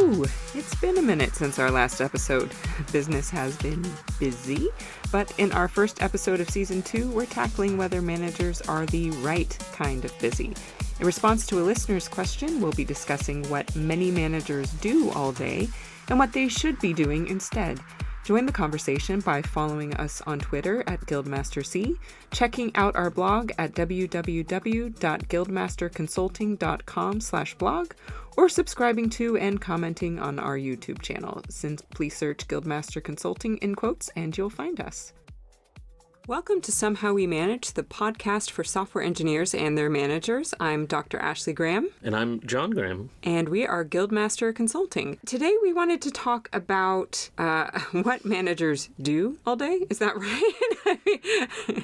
Whew, it's been a minute since our last episode. Business has been busy, but in our first episode of Season 2, we're tackling whether managers are the right kind of busy. In response to a listener's question, we'll be discussing what many managers do all day and what they should be doing instead. Join the conversation by following us on Twitter at GuildmasterC, checking out our blog at www.guildmasterconsulting.com/blog, or subscribing to and commenting on our YouTube channel. Simply search Guildmaster Consulting in quotes and you'll find us. Welcome to Somehow We Manage, the podcast for software engineers and their managers. I'm Dr. Ashley Graham. And I'm John Graham. And we are Guildmaster Consulting. Today we wanted to talk about what managers do all day. Is that right?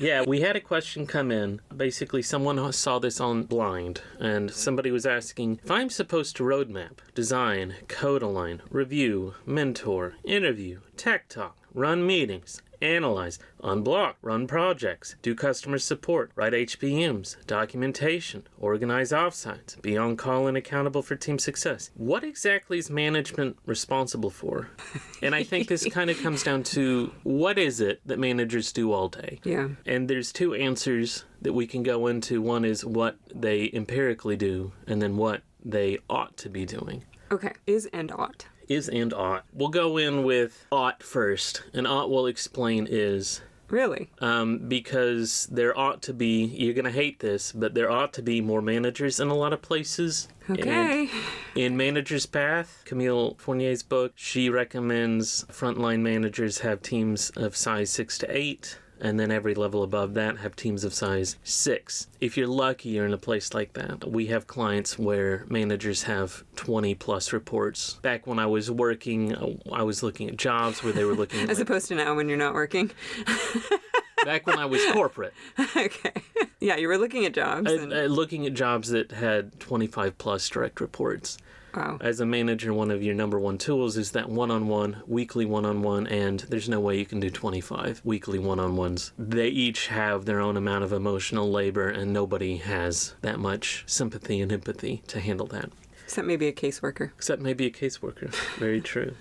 Yeah, we had a question come in. Basically, someone saw this on Blind, and somebody was asking, if I'm supposed to roadmap, design, code align, review, mentor, interview, tech talk, run meetings, analyze, unblock, run projects, do customer support, write HPMs, documentation, organize offsites, be on call and accountable for team success. What exactly is management responsible for? And I think this kind of comes down to what is it that managers do all day? Yeah. And there's two answers that we can go into. One is what they empirically do, and then what they ought to be doing. Okay, is and ought. Is and ought. We'll go in with ought first, and ought will explain is. Really? Because there ought to be, you're going to hate this, but there ought to be more managers in a lot of places. Okay. And in Manager's Path, Camille Fournier's book, she recommends frontline managers have teams of size 6 to 8. And then every level above that have teams of size 6. If you're lucky, you're in a place like that. We have clients where managers have 20 plus reports. Back when I was working, I was looking at jobs where they were looking at... As opposed to now when you're not working? Back when I was corporate. Okay. Yeah, you were looking at jobs. Looking at jobs that had 25 plus direct reports. Wow. As a manager, one of your number one tools is that one-on-one, weekly one-on-one, and there's no way you can do 25 weekly one-on-ones. They each have their own amount of emotional labor, and nobody has that much sympathy and empathy to handle that. Except maybe a caseworker. Very true.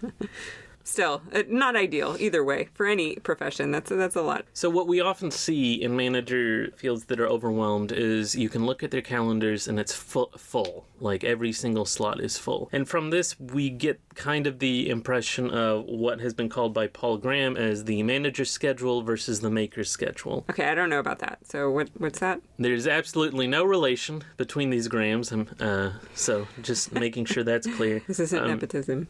Still, not ideal either way for any profession. That's a lot. So what we often see in manager fields that are overwhelmed is you can look at their calendars and it's full. Like every single slot is full. And from this, we get kind of the impression of what has been called by Paul Graham as the manager's schedule versus the maker's schedule. Okay, I don't know about that. So what's that? There's absolutely no relation between these Grahams. So just making sure that's clear. This isn't nepotism.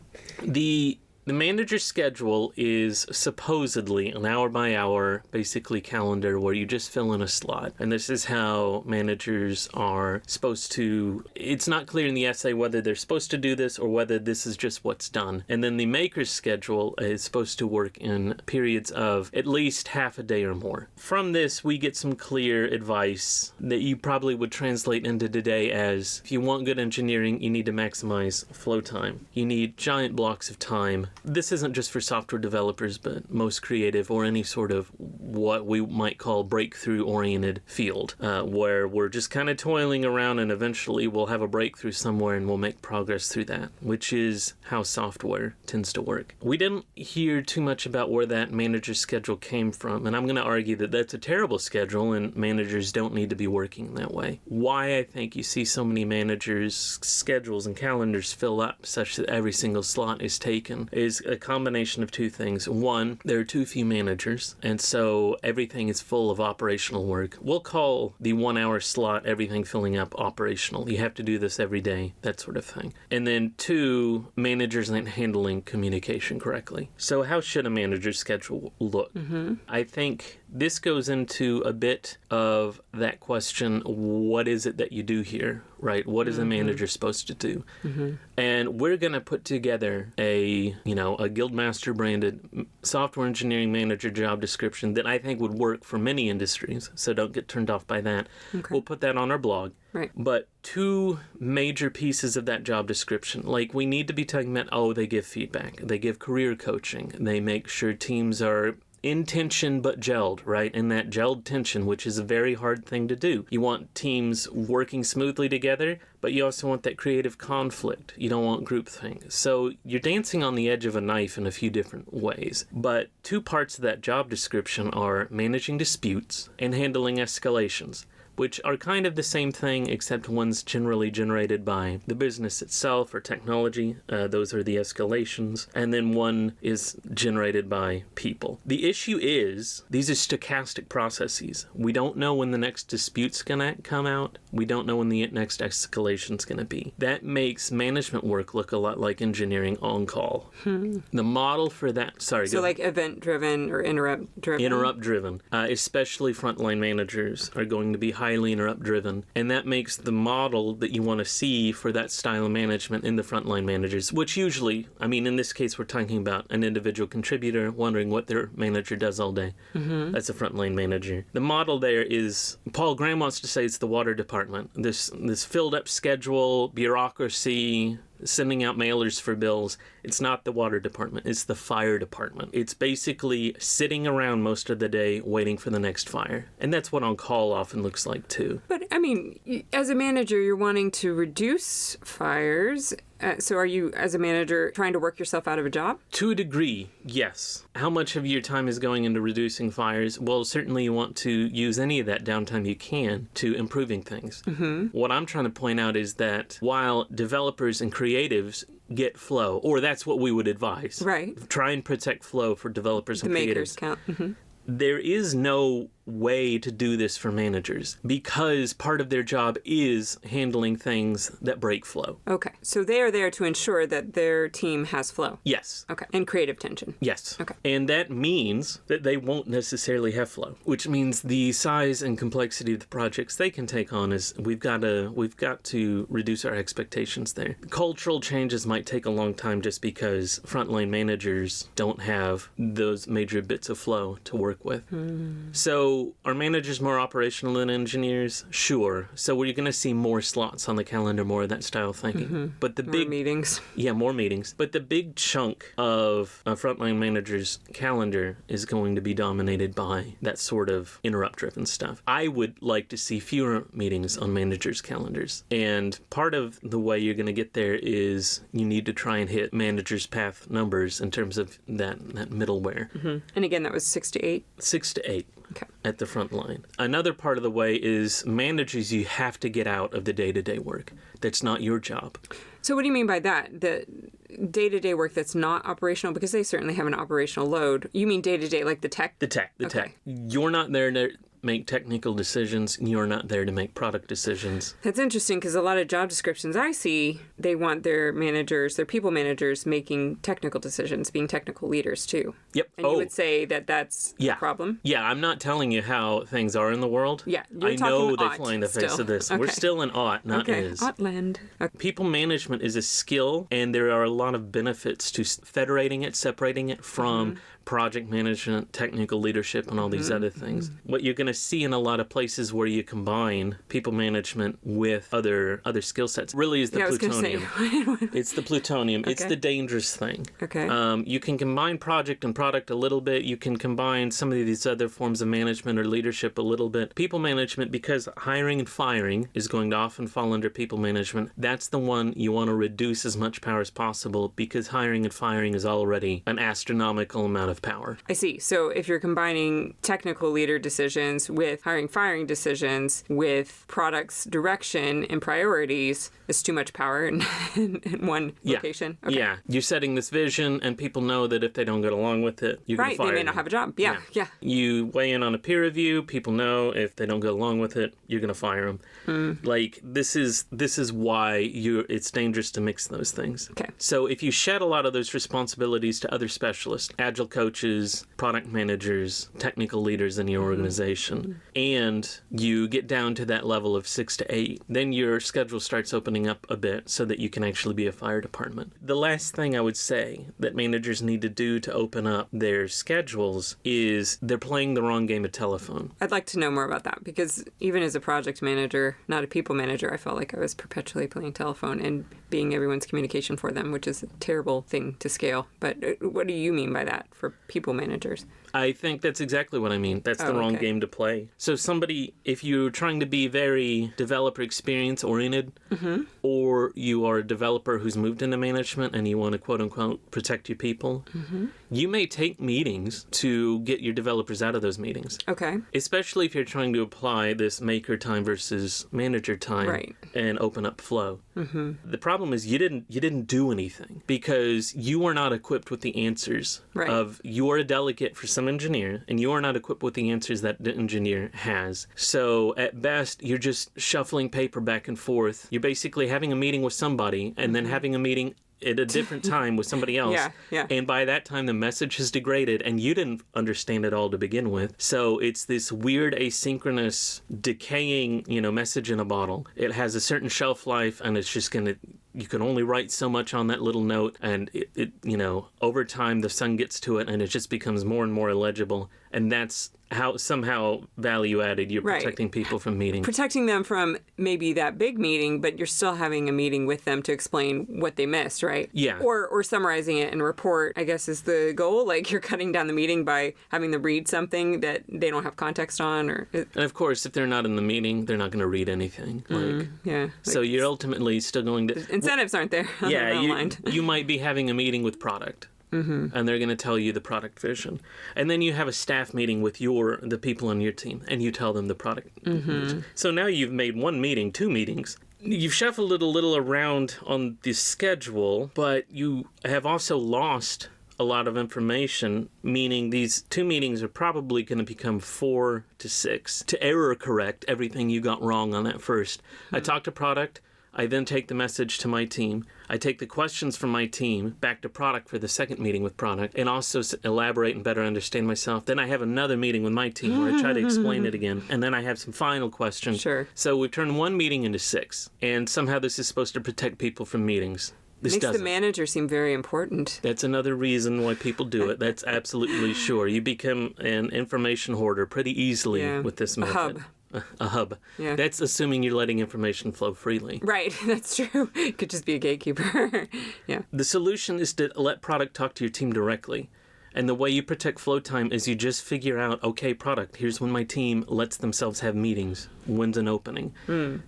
The manager's schedule is supposedly an hour-by-hour, basically calendar where you just fill in a slot. And this is how managers are supposed to... It's not clear in the essay whether they're supposed to do this or whether this is just what's done. And then the maker's schedule is supposed to work in periods of at least half a day or more. From this, we get some clear advice that you probably would translate into today as, if you want good engineering, you need to maximize flow time. You need giant blocks of time. This isn't just for software developers, but most creative or any sort of what we might call breakthrough-oriented field, where we're just kind of toiling around and eventually we'll have a breakthrough somewhere and we'll make progress through that, which is how software tends to work. We didn't hear too much about where that manager's schedule came from, and I'm going to argue that that's a terrible schedule and managers don't need to be working that way. Why I think you see so many managers' schedules and calendars fill up such that every single slot is taken is a combination of two things. One, there are too few managers, and so everything is full of operational work. We'll call the 1 hour slot everything filling up operational. You have to do this every day, that sort of thing. And then two, managers aren't handling communication correctly. So how should a manager's schedule look? Mm-hmm. I think this goes into a bit of that question, what is it that you do here, right? What is a manager supposed to do? Mm-hmm. And we're going to put together a Guildmaster branded software engineering manager job description that I think would work for many industries. So don't get turned off by that. Okay. We'll put that on our blog. Right. But two major pieces of that job description, like we need to be talking about, they give feedback. They give career coaching. They make sure teams are in tension but gelled, right? In that gelled tension, which is a very hard thing to do. You want teams working smoothly together, but you also want that creative conflict. You don't want groupthink. So you're dancing on the edge of a knife in a few different ways. But two parts of that job description are managing disputes and handling escalations, which are kind of the same thing, except one's generally generated by the business itself or technology. Those are the escalations. And then one is generated by people. The issue is, these are stochastic processes. We don't know when the next dispute's going to come out. We don't know when the next escalation's going to be. That makes management work look a lot like engineering on-call. The model for that... Sorry, So like event-driven or interrupt-driven? Interrupt-driven. Especially frontline managers are going to be highly interrupt-driven, and that makes the model that you want to see for that style of management in the frontline managers, which usually, I mean, in this case, we're talking about an individual contributor wondering what their manager does all day. That's a frontline manager. The model there is, Paul Graham wants to say it's the water department. This filled-up schedule, bureaucracy, sending out mailers for bills. It's not the water department. It's the fire department. It's basically sitting around most of the day waiting for the next fire. And that's what on-call often looks like, too. But, I mean, as a manager, you're wanting to reduce fires. So are you, as a manager, trying to work yourself out of a job? To a degree, yes. How much of your time is going into reducing fires? Well, certainly you want to use any of that downtime you can to improving things. What I'm trying to point out is that while developers and creatives get flow, or that's what we would advise. Right. Try and protect flow for developers and creatives. The makers count. There is no way to do this for managers because part of their job is handling things that break flow. Okay. So they are there to ensure that their team has flow. Yes. Okay. And creative tension. Yes. Okay. And that means that they won't necessarily have flow, which means the size and complexity of the projects they can take on is we've got to reduce our expectations there. Cultural changes might take a long time just because frontline managers don't have those major bits of flow to work with. So are managers more operational than engineers? Sure. So we're going to see more slots on the calendar, more of that style thinking. But the More meetings. Yeah, more meetings. But the big chunk of a frontline manager's calendar is going to be dominated by that sort of interrupt-driven stuff. I would like to see fewer meetings on managers' calendars. And part of the way you're going to get there is you need to try and hit managers' path numbers in terms of that middleware. And again, that was 6 to 8? 6 to 8. Okay. At the front line. Another part of the way is managers, you have to get out of the day-to-day work. That's not your job. So what do you mean by that? The day-to-day work that's not operational? Because they certainly have an operational load. You mean day-to-day, like the tech? The tech. You're not there to make technical decisions. You're not there to make product decisions. That's interesting because a lot of job descriptions I see, they want their managers, their people managers, making technical decisions, being technical leaders too. Yep. And you would say that that's a problem? Yeah, I'm not telling you how things are in the world. Yeah, you're I know talking they fly in the face still. of this. Okay. We're still in ought, not is. Outland. Okay. People management is a skill, and there are a lot of benefits to federating it, separating it from project management, technical leadership, and all these other things. What you're going to see in a lot of places where you combine people management with other skill sets really is the plutonium. It's the plutonium. It's the dangerous thing. Okay. You can combine project and product a little bit. You can combine some of these other forms of management or leadership a little bit. People management, because hiring and firing is going to often fall under people management, that's the one you want to reduce as much power as possible because hiring and firing is already an astronomical amount of power. I see. So if you're combining technical leader decisions with hiring firing decisions with products direction and priorities, it's too much power in one location. Okay. Yeah. You're setting this vision and people know that if they don't get along with it, you're going to fire they may them. not have a job. Yeah. You weigh in on a peer review, people know if they don't go along with it, you're going to fire them. Like this is why it's dangerous to mix those things. Okay. So if you shed a lot of those responsibilities to other specialists, agile coaches, product managers, technical leaders in your organization, and you get down to that level of 6 to 8, then your schedule starts opening up a bit so that you can actually be a fire department. The last thing I would say that managers need to do to open up their schedules is they're playing the wrong game of telephone. I'd like to know more about that because even as a project manager, not a people manager, I felt like I was perpetually playing telephone and being everyone's communication for them, which is a terrible thing to scale. But what do you mean by that for people managers? I think that's exactly what I mean. That's the wrong game to play. So somebody, if you're trying to be very developer experience oriented, or you are a developer who's moved into management and you want to quote unquote protect your people, you may take meetings to get your developers out of those meetings. Okay. Especially if you're trying to apply this maker time versus manager time and open up flow. The problem is you didn't do anything because you are not equipped with the answers of, you are a delegate for some engineer and you are not equipped with the answers that the engineer has. So at best, you're just shuffling paper back and forth. You're basically having a meeting with somebody and then having a meeting at a different time with somebody else. And by that time, the message has degraded and you didn't understand it all to begin with. So it's this weird asynchronous decaying, message in a bottle. It has a certain shelf life and it's just going to, you can only write so much on that little note. And it over time, the sun gets to it and it just becomes more and more illegible. And that's how somehow value added. You're protecting people from meetings. Protecting them from maybe that big meeting, but you're still having a meeting with them to explain what they missed, right? Yeah. Or summarizing it in a report, I guess, is the goal. Like you're cutting down the meeting by having them read something that they don't have context on. And of course, if they're not in the meeting, they're not going to read anything. So you're ultimately still going to... Incentives aren't there. You might be having a meeting with product. And they're going to tell you the product vision. And then you have a staff meeting with the people on your team, and you tell them the product vision. So now you've made 1 meeting, 2 meetings. You've shuffled it a little around on the schedule, but you have also lost a lot of information, meaning these 2 meetings are probably going to become 4 to 6 to error correct everything you got wrong on that first. I talk to product. I then take the message to my team. I take the questions from my team back to product for the second meeting with product and also elaborate and better understand myself. Then I have another meeting with my team where I try to explain it again. And then I have some final questions. Sure. So we've turned 1 meeting into 6. And somehow this is supposed to protect people from meetings. This makes doesn't. the manager seem very important. That's another reason why people do it. That's absolutely sure. You become an information hoarder pretty easily with this method. A hub. Yeah. That's assuming you're letting information flow freely. Right, that's true. It could just be a gatekeeper. The solution is to let product talk to your team directly. And the way you protect flow time is you just figure out, okay, product, here's when my team lets themselves have meetings. When's an opening?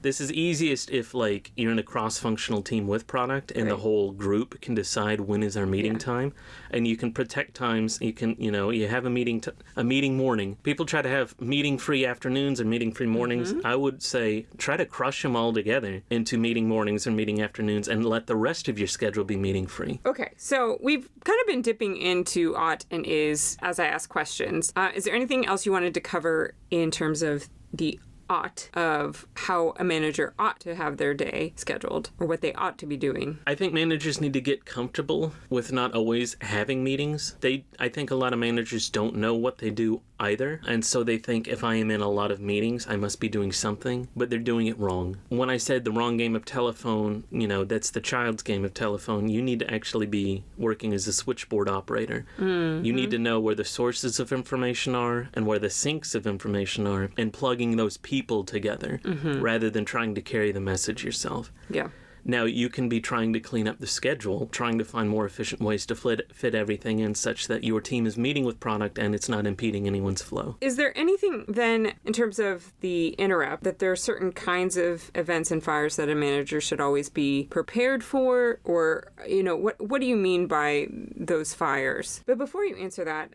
This is easiest if, you're in a cross-functional team with product and the whole group can decide when is our meeting time. And you can protect times. You can, you have a meeting morning. People try to have meeting-free afternoons and meeting-free mornings. I would say try to crush them all together into meeting mornings or meeting afternoons and let the rest of your schedule be meeting-free. Okay, so we've kind of been dipping into ought and is as I ask questions. Is there anything else you wanted to cover in terms of the ought of how a manager ought to have their day scheduled or what they ought to be doing? I think managers need to get comfortable with not always having meetings. I think a lot of managers don't know what they do either. And so they think if I am in a lot of meetings, I must be doing something, but they're doing it wrong. When I said the wrong game of telephone, that's the child's game of telephone. You need to actually be working as a switchboard operator. You need to know where the sources of information are and where the sinks of information are and plugging those people together rather than trying to carry the message yourself. Yeah. Now, you can be trying to clean up the schedule, trying to find more efficient ways to fit everything in such that your team is meeting with product and it's not impeding anyone's flow. Is there anything then, in terms of the interrupt, that there are certain kinds of events and fires that a manager should always be prepared for? Or, what do you mean by those fires? But before you answer that,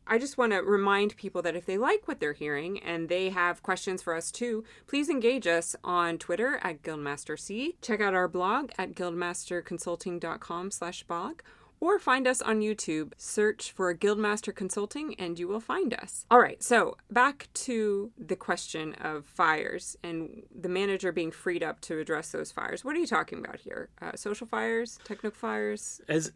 I just want to remind people that if they like what they're hearing and they have questions for us too, please engage us on Twitter at GuildmasterC. Check out our blog at guildmasterconsulting.com/blog. Or find us on YouTube. Search for Guildmaster Consulting and you will find us. All right, so back to the question of fires and the manager being freed up to address those fires. What are you talking about here? Social fires? Technical fires? As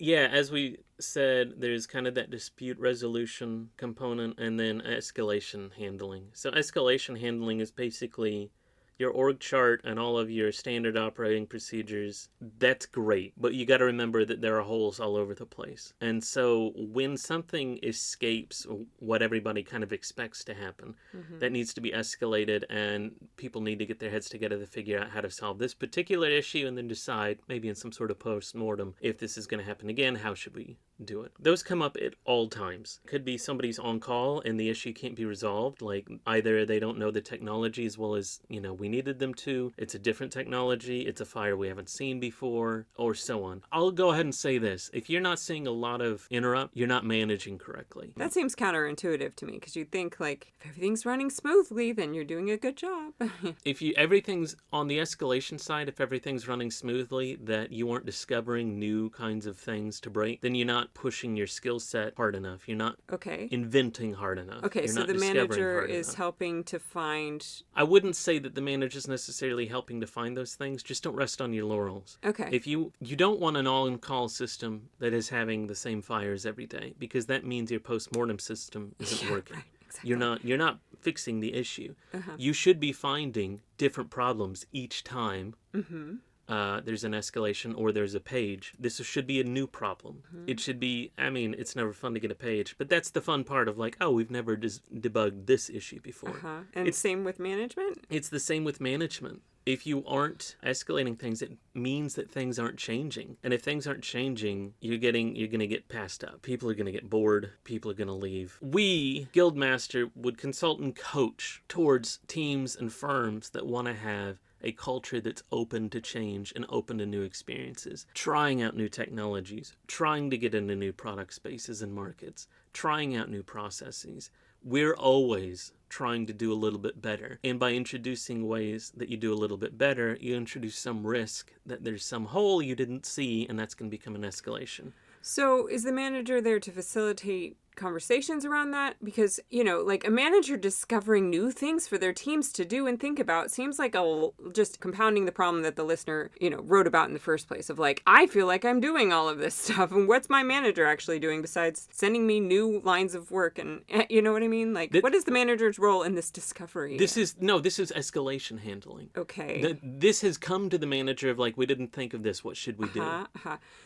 we said, there's kind of that dispute resolution component and then escalation handling. So escalation handling is basically your org chart and all of your standard operating procedures. That's great, but you got to remember that there are holes all over the place. And so when something escapes what everybody kind of expects to happen, that needs to be escalated, and people need to get their heads together to figure out how to solve this particular issue and then decide, maybe in some sort of post-mortem, if this is going to happen again, how should we do it. Those come up at all times. Could be somebody's on call and the issue can't be resolved. Like either they don't know the technology as well as, we needed them to. It's a different technology. It's a fire we haven't seen before, or so on. I'll go ahead and say this. If you're not seeing a lot of interrupt, you're not managing correctly. That seems counterintuitive to me because you'd think like if everything's running smoothly, then you're doing a good job. If everything's on the escalation side, if everything's running smoothly, that you aren't discovering new kinds of things to break, then you're not pushing your skill set hard enough. You're not inventing hard enough. Okay, you're so the manager is helping to find... I wouldn't say that the manager's necessarily helping to find those things. Just don't rest on your laurels. Okay. If you don't want an all-in-call system that is having the same fires every day, because that means your post-mortem system isn't working. Right, exactly. You're not fixing the issue. You should be finding different problems each time. There's an escalation or there's a page. This should be a new problem. It should be, it's never fun to get a page, but that's the fun part of we've never debugged this issue before. And it's same with management? It's the same with management. If you aren't escalating things, it means that things aren't changing. And if things aren't changing, you're going to get passed up. People are going to get bored. People are going to leave. We, Guildmaster, would consult and coach towards teams and firms that want to have a culture that's open to change and open to new experiences, trying out new technologies, trying to get into new product spaces and markets, trying out new processes. We're always trying to do a little bit better. And by introducing ways that you do a little bit better, you introduce some risk that there's some hole you didn't see, and that's going to become an escalation. So is the manager there to facilitate conversations around that? Because, a manager discovering new things for their teams to do and think about seems like just compounding the problem that the listener, wrote about in the first place of I feel like I'm doing all of this stuff. And what's my manager actually doing besides sending me new lines of work? And you know what I mean? What is the manager's role in this discovery? This is escalation handling. Okay. This has come to the manager of we didn't think of this. What should we do?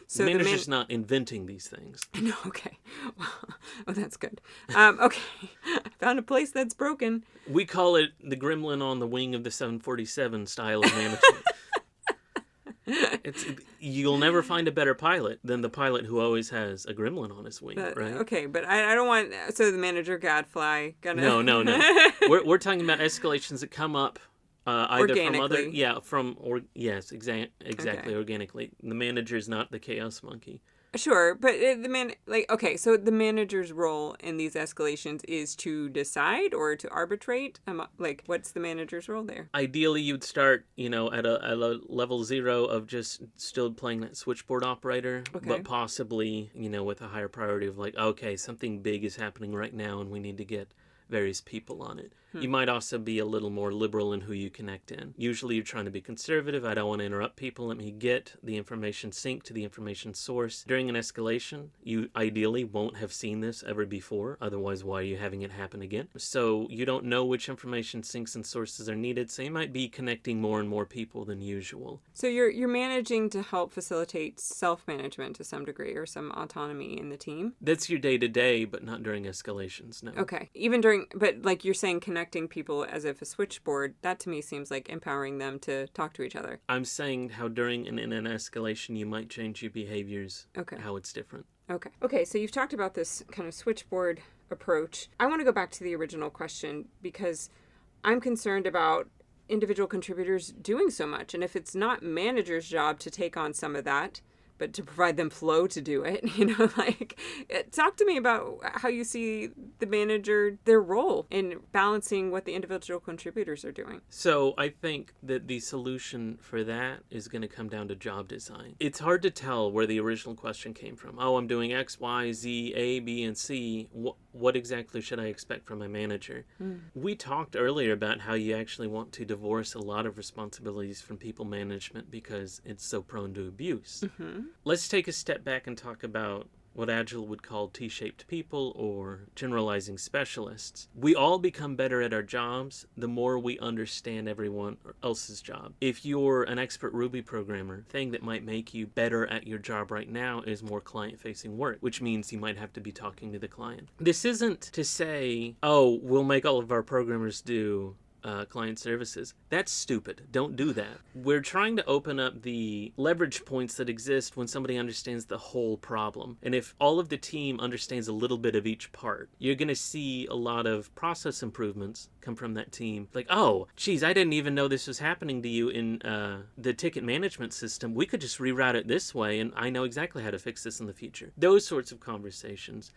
So the manager's not inventing these things. No, okay. Oh, that's good. Okay. I found a place that's broken. We call it the gremlin on the wing of the 747 style of management. You'll never find a better pilot than the pilot who always has a gremlin on his wing, right? Okay, but I don't want... So the manager gadfly gonna... No. We're talking about escalations that come up either from other... Yeah, exactly, organically. The manager is not the chaos monkey. Sure, but so the manager's role in these escalations is to decide or to arbitrate? What's the manager's role there? Ideally, you'd start, at a level 0 of just still playing that switchboard operator, but possibly, with a higher priority of okay, something big is happening right now and we need to get various people on it. You might also be a little more liberal in who you connect in. Usually you're trying to be conservative. I don't want to interrupt people. Let me get the information synced to the information source. During an escalation, you ideally won't have seen this ever before. Otherwise, why are you having it happen again? So you don't know which information syncs and sources are needed. So you might be connecting more and more people than usual. So you're managing to help facilitate self-management to some degree or some autonomy in the team? That's your day-to-day, but not during escalations, no. Okay. But you're saying connecting people as if a switchboard, that to me seems like empowering them to talk to each other. I'm saying how during an escalation you might change your behaviors, how it's different. Okay, so you've talked about this kind of switchboard approach. I want to go back to the original question because I'm concerned about individual contributors doing so much. And if it's not manager's job to take on some of that, but to provide them flow to do it, talk to me about how you see the manager, their role in balancing what the individual contributors are doing. So I think that the solution for that is going to come down to job design. It's hard to tell where the original question came from. Oh, I'm doing X, Y, Z, A, B, and C. What exactly should I expect from my manager? We talked earlier about how you actually want to divorce a lot of responsibilities from people management because it's so prone to abuse. Let's take a step back and talk about what Agile would call T-shaped people or generalizing specialists. We all become better at our jobs the more we understand everyone else's job. If you're an expert Ruby programmer, the thing that might make you better at your job right now is more client-facing work, which means you might have to be talking to the client. This isn't to say, oh, we'll make all of our programmers do client services. That's stupid. Don't do that. We're trying to open up the leverage points that exist when somebody understands the whole problem. And if all of the team understands a little bit of each part, you're going to see a lot of process improvements come from that team. Like, oh, geez, I didn't even know this was happening to you in the ticket management system. We could just reroute it this way, and I know exactly how to fix this in the future. Those sorts of conversations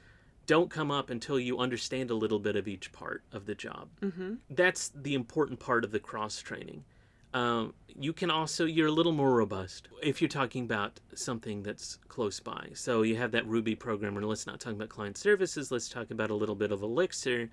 don't come up until you understand a little bit of each part of the job. Mm-hmm. That's the important part of the cross-training. You can also, you're a little more robust if you're talking about something that's close by. So you have that Ruby programmer. Let's not talk about client services. Let's talk about a little bit of Elixir.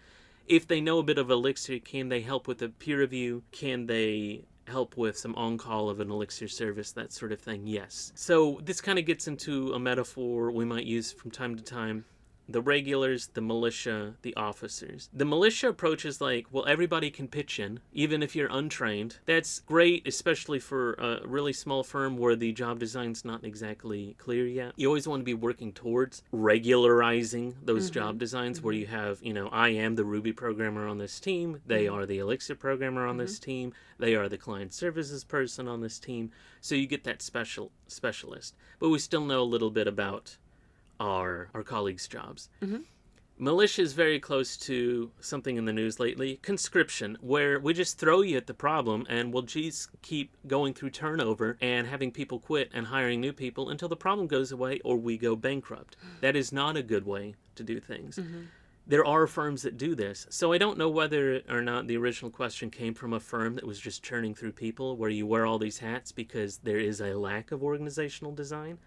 If they know a bit of Elixir, can they help with a peer review? Can they help with some on-call of an Elixir service, that sort of thing? Yes. So this kind of gets into a metaphor we might use from time to time. The regulars, the militia, the officers. The militia approach is like, well, everybody can pitch in, even if you're untrained. That's great, especially for a really small firm where the job design's not exactly clear yet. You always want to be working towards regularizing those job designs where you have, I am the Ruby programmer on this team. They are the Elixir programmer on this team. They are the client services person on this team. So you get that specialist. But we still know a little bit about our colleagues' jobs. Militia is very close to something in the news lately, conscription, where we just throw you at the problem and we'll just keep going through turnover and having people quit and hiring new people until the problem goes away or we go bankrupt. That is not a good way to do things. There are firms that do this. So I don't know whether or not the original question came from a firm that was just churning through people where you wear all these hats because there is a lack of organizational design,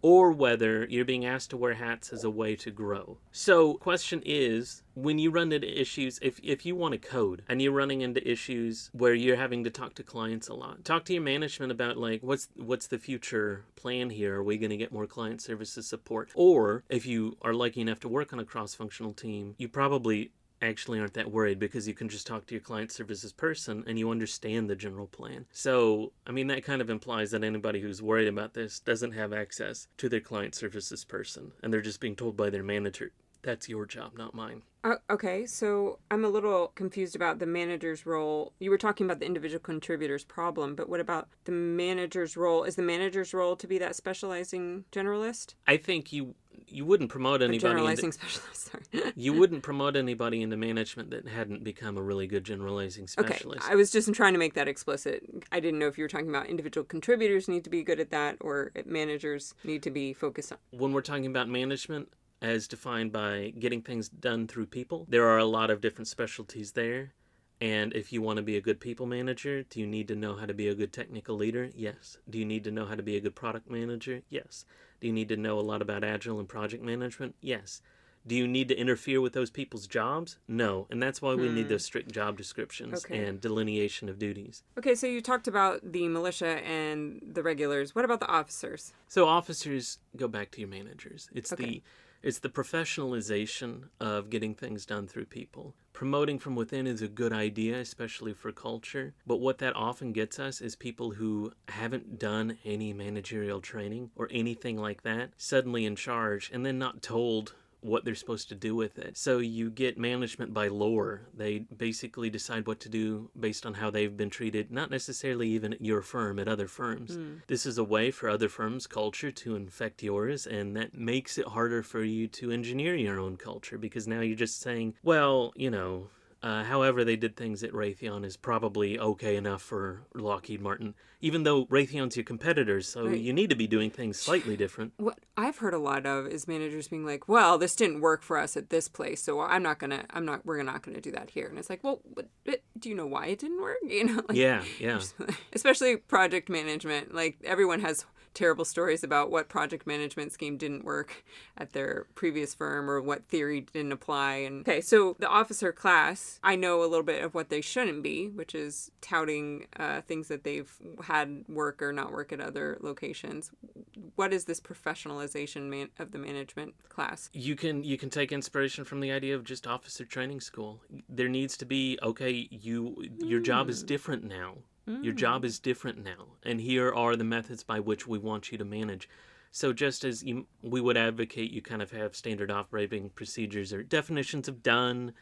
or whether you're being asked to wear hats as a way to grow. So question is, when you run into issues, if you want to code and you're running into issues where you're having to talk to clients a lot, talk to your management about like, what's the future plan here? Are we going to get more client services support? Or if you are lucky enough to work on a cross-functional team, you probably actually aren't that worried because you can just talk to your client services person and you understand the general plan. So, I mean, that kind of implies that anybody who's worried about this doesn't have access to their client services person and they're just being told by their manager, that's your job, not mine. Okay, so I'm a little confused about the manager's role. You were talking about the individual contributor's problem, but what about the manager's role? Is the manager's role to be that specializing generalist? I think you wouldn't promote anybody generalizing specialist, sorry. You wouldn't promote anybody into management that hadn't become a really good generalizing specialist. Okay, I was just trying to make that explicit. I didn't know if you were talking about individual contributors need to be good at that or managers need to be focused on. When we're talking about management, as defined by getting things done through people, there are a lot of different specialties there. And if you want to be a good people manager, do you need to know how to be a good technical leader? Yes. Do you need to know how to be a good product manager? Yes. Do you need to know a lot about agile and project management? Yes. Do you need to interfere with those people's jobs? No. And that's why we need those strict job descriptions and delineation of duties. Okay, so you talked about the militia and the regulars. What about the officers? So officers, go back to your managers. It's the professionalization of getting things done through people. Promoting from within is a good idea, especially for culture. But what that often gets us is people who haven't done any managerial training or anything like that, suddenly in charge, and then not told what they're supposed to do with it. So you get management by lore. They basically decide what to do based on how they've been treated, not necessarily even at your firm, at other firms. This is a way for other firms' culture to infect yours, and that makes it harder for you to engineer your own culture, because now you're just saying, well, however they did things at Raytheon is probably okay enough for Lockheed Martin, even though Raytheon's your competitors, so you need to be doing things slightly different. What I've heard a lot of is managers being like, well, this didn't work for us at this place, so we're not gonna do that here. And it's like, well, but do you know why it didn't work? Yeah. Especially project management. Like, everyone has terrible stories about what project management scheme didn't work at their previous firm or what theory didn't apply. And okay, so the officer class, I know a little bit of what they shouldn't be, which is touting things that they've had work or not work at other locations. What is this professionalization of the management class? You can take inspiration from the idea of just officer training school. There needs to be, your job is different now. Your job is different now, and here are the methods by which we want you to manage. So just as we would advocate, you kind of have standard operating procedures or definitions of done,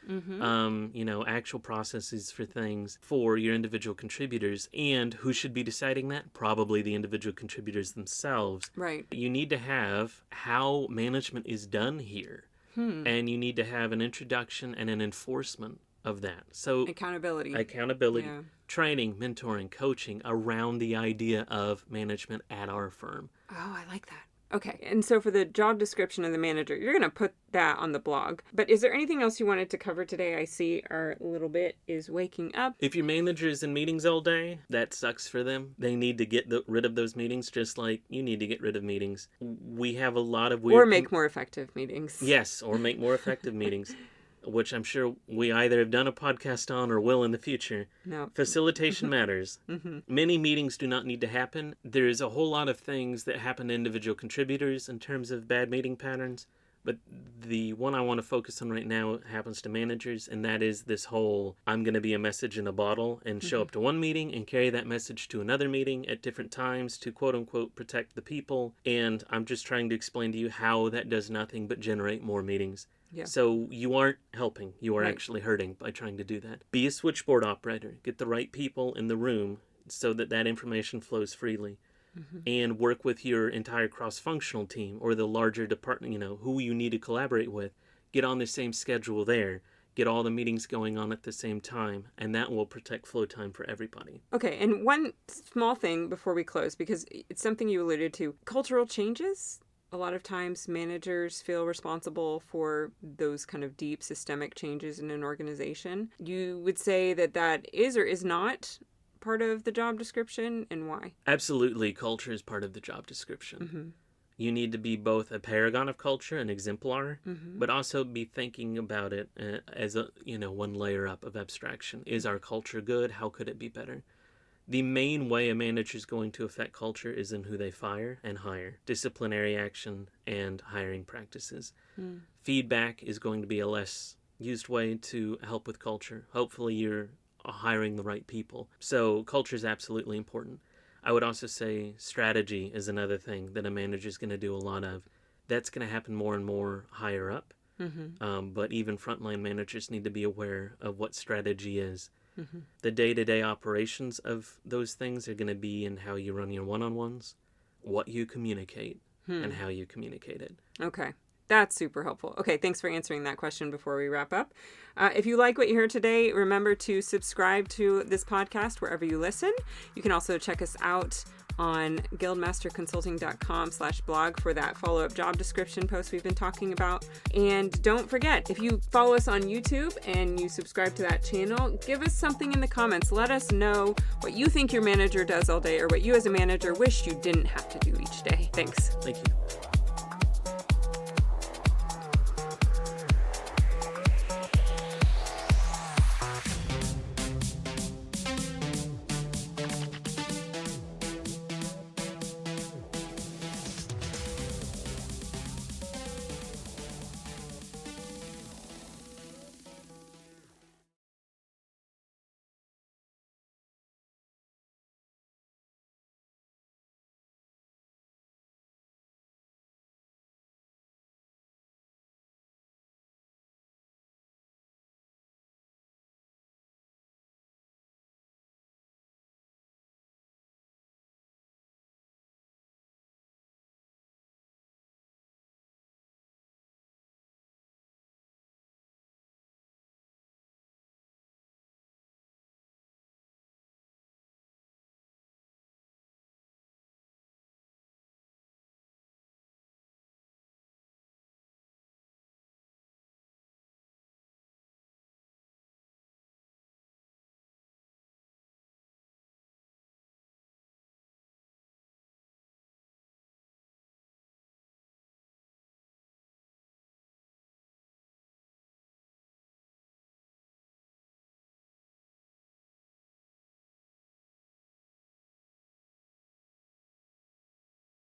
actual processes for things for your individual contributors. And who should be deciding that? Probably the individual contributors themselves. Right. You need to have how management is done here. And you need to have an introduction and an enforcement of that. So Accountability, yeah. Training, mentoring, coaching around the idea of management at our firm. Oh, I like that. Okay. And so for the job description of the manager, you're going to put that on the blog. But is there anything else you wanted to cover today? I see our little bit is waking up. If your manager is in meetings all day, that sucks for them. They need to get rid of those meetings just like you need to get rid of meetings. We have a lot of weird... Or make more effective meetings. Yes, or make more effective meetings, which I'm sure we either have done a podcast on or will in the future. No. Facilitation matters. Many meetings do not need to happen. There's a whole lot of things that happen to individual contributors in terms of bad meeting patterns, but the one I want to focus on right now happens to managers, and that is this whole I'm going to be a message in a bottle and show up to one meeting and carry that message to another meeting at different times to quote-unquote protect the people, and I'm just trying to explain to you how that does nothing but generate more meetings. Yeah. So you aren't helping. You are Right. actually hurting by trying to do that. Be a switchboard operator. Get the right people in the room so that that information flows freely. And work with your entire cross-functional team or the larger department, who you need to collaborate with. Get on the same schedule there. Get all the meetings going on at the same time, and that will protect flow time for everybody. Okay. And one small thing before we close, because it's something you alluded to, cultural changes. A lot of times managers feel responsible for those kind of deep systemic changes in an organization. You would say that that is or is not part of the job description, and why? Absolutely, culture is part of the job description. You need to be both a paragon of culture, an exemplar, but also be thinking about it as a one layer up of abstraction. Is our culture good? How could it be better? The main way a manager is going to affect culture is in who they fire and hire, disciplinary action, and hiring practices. Feedback is going to be a less used way to help with culture. Hopefully you're hiring the right people. So culture is absolutely important. I would also say strategy is another thing that a manager is going to do a lot of. That's going to happen more and more higher up. But even frontline managers need to be aware of what strategy is. The day-to-day operations of those things are going to be in how you run your one-on-ones, what you communicate, and how you communicate it. Okay. That's super helpful. Okay, thanks for answering that question before we wrap up. If you like what you heard today, remember to subscribe to this podcast wherever you listen. You can also check us out on guildmasterconsulting.com/blog for that follow-up job description post we've been talking about. And don't forget, if you follow us on YouTube and you subscribe to that channel, give us something in the comments. Let us know what you think your manager does all day or what you as a manager wish you didn't have to do each day. Thanks. Thank you.